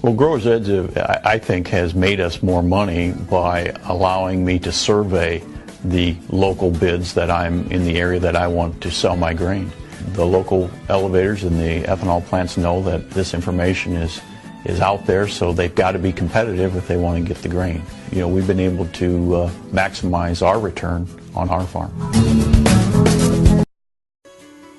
Well, Growers Edge, I think, has made us more money by allowing me to survey the local bids that I'm in the area that I want to sell my grain. The local elevators and the ethanol plants know that this information is out there, so they've got to be competitive if they want to get the grain. You know, we've been able to maximize our return on our farm.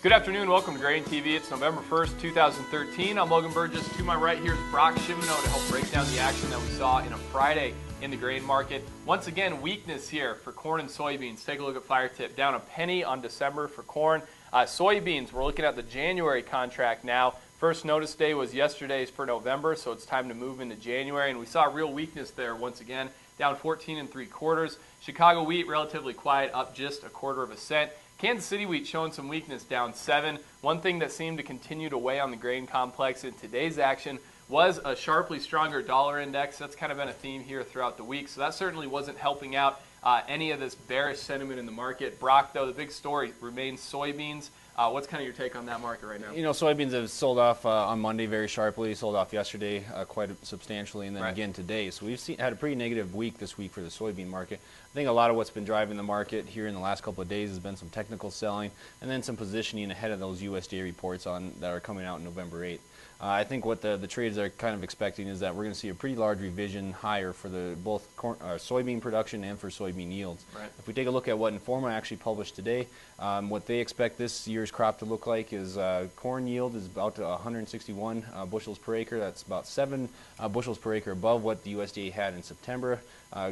Good afternoon, welcome to GrainTV. It's November 1st, 2013. I'm Logan Burgess. To my right here is Brock to help break down the action that we saw in a Friday in the grain market. Once again, weakness here for corn and soybeans. Take a look at Fire Tip. Down a penny on December for corn. Soybeans, we're looking at the January contract now. First notice day was yesterday's for November, so it's time to move into January. And we saw real weakness there once again, down 14 3/4. Chicago wheat relatively quiet, up just 1/4 cent. Kansas City wheat showing some weakness, down 7. One thing that seemed to continue to weigh on the grain complex in today's action was a sharply stronger dollar index. That's kind of been a theme here throughout the week, so that certainly wasn't helping out any of this bearish sentiment in the market. Brock, though, the big story remains soybeans. What's kind of your take on that market right now? You know, soybeans have sold off on Monday very sharply, sold off yesterday quite substantially, and then again today. So we've had a pretty negative week this week for the soybean market. I think a lot of what's been driving the market here in the last couple of days has been some technical selling and then some positioning ahead of those USDA reports that are coming out November 8th. I think what the traders are kind of expecting is that we're going to see a pretty large revision higher for both soybean production and for soybean yields. Right. If we take a look at what Informa actually published today, what they expect this year's crop to look like is corn yield is about 161 bushels per acre. That's about 7 bushels per acre above what the USDA had in September.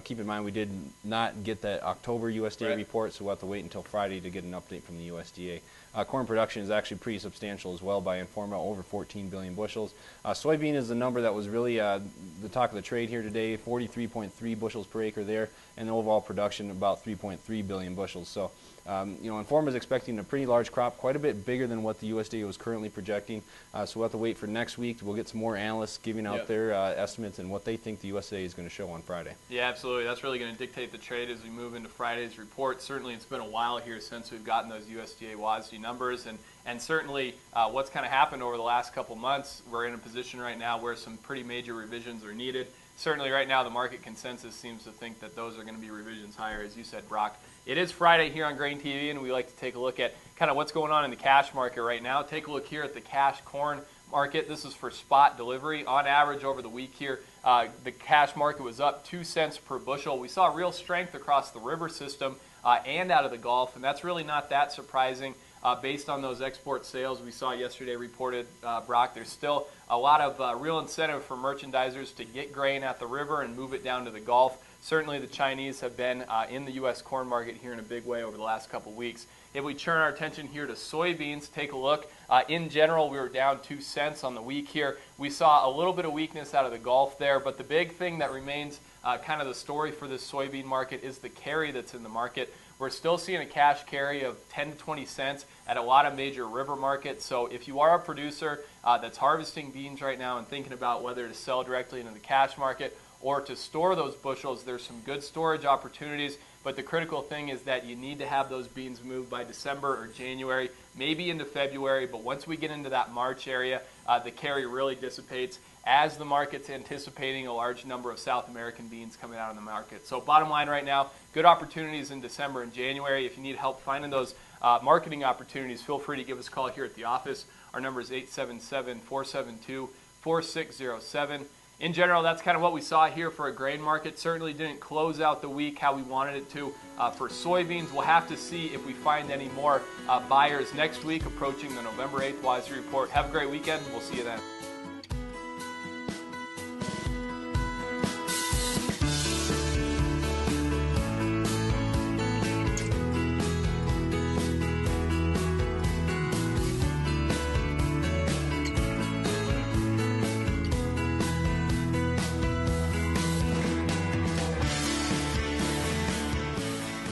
Keep in mind we did not get that October USDA report, so we'll have to wait until Friday to get an update from the USDA. Corn production is actually pretty substantial as well by Informa, over 14 billion bushels. Soybean is the number that was really the talk of the trade here today, 43.3 bushels per acre there, and the overall production about 3.3 billion bushels. So, you know, Informa is expecting a pretty large crop, quite a bit bigger than what the USDA was currently projecting. So we'll have to wait for next week. We'll get some more analysts giving out their estimates and what they think the USDA is going to show on Friday. Yeah, absolutely. That's really going to dictate the trade as we move into Friday's report. Certainly, it's been a while here since we've gotten those USDA WASDE numbers, and certainly what's kind of happened over the last couple months, we're in a position right now where some pretty major revisions are needed. Certainly right now the market consensus seems to think that those are going to be revisions higher, as you said, Brock. It is Friday here on GrainTV, and we like to take a look at kind of what's going on in the cash market right now. Take a look here at the cash corn market. This is for spot delivery. On average over the week here, the cash market was up 2 cents per bushel. We saw real strength across the river system and out of the Gulf, and that's really not that surprising. Based on those export sales we saw yesterday reported, Brock, there's still a lot of real incentive for merchandisers to get grain at the river and move it down to the Gulf. Certainly the Chinese have been in the U.S. corn market here in a big way over the last couple weeks. If we turn our attention here to soybeans, take a look. In general, we were down 2 cents on the week here. We saw a little bit of weakness out of the Gulf there, but the big thing that remains kind of the story for this soybean market is the carry that's in the market. We're still seeing a cash carry of 10 to 20 cents at a lot of major river markets. So if you are a producer that's harvesting beans right now and thinking about whether to sell directly into the cash market or to store those bushels, there's some good storage opportunities. But the critical thing is that you need to have those beans moved by December or January, maybe into February. But once we get into that March area, the carry really dissipates as the market's anticipating a large number of South American beans coming out of the market. So bottom line right now, good opportunities in December and January. If you need help finding those marketing opportunities, feel free to give us a call here at the office. Our number is 877-472-4607. In general, that's kind of what we saw here for a grain market. Certainly didn't close out the week how we wanted it to. For soybeans, we'll have to see if we find any more buyers next week approaching the November 8th WASDE report. Have a great weekend. We'll see you then.